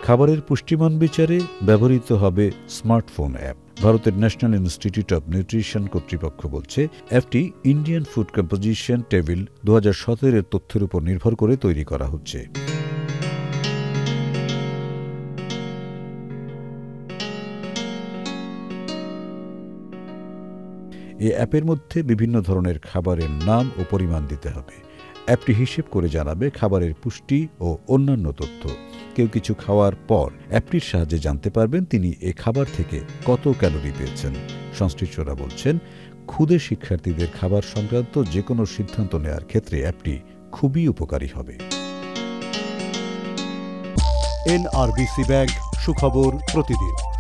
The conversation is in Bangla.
খাবারের পুষ্টিমান বিচারে ব্যবহৃত হবে স্মার্টফোন অ্যাপ। ভারতের ন্যাশনাল ইনস্টিটিউট অব নিউট্রিশন কর্তৃপক্ষ বলছে, অ্যাপটি ইন্ডিয়ান ফুড কম্পোজিশন টেবিল 2017 এর তথ্যের উপর নির্ভর করে তৈরি করা হচ্ছে। এই অ্যাপের মধ্যে বিভিন্ন ধরনের খাবারের নাম ও পরিমাণ দিতে হবে। অ্যাপটি হিসেব করে জানাবে খাবারের পুষ্টি ও অন্যান্য তথ্য। কেউ কিছু খাওয়ার পর অ্যাপটির সাহায্যে জানতে পারবেন তিনি এ খাবার থেকে কত ক্যালোরি পেয়েছেন। সংশ্লিষ্টরা বলছেন, ক্ষুদে শিক্ষার্থীদের খাবার সংক্রান্ত যে কোনো সিদ্ধান্ত নেওয়ার ক্ষেত্রে অ্যাপটি খুবই উপকারী হবে। NRBC ব্যাংক, সুখবর প্রতিদিন।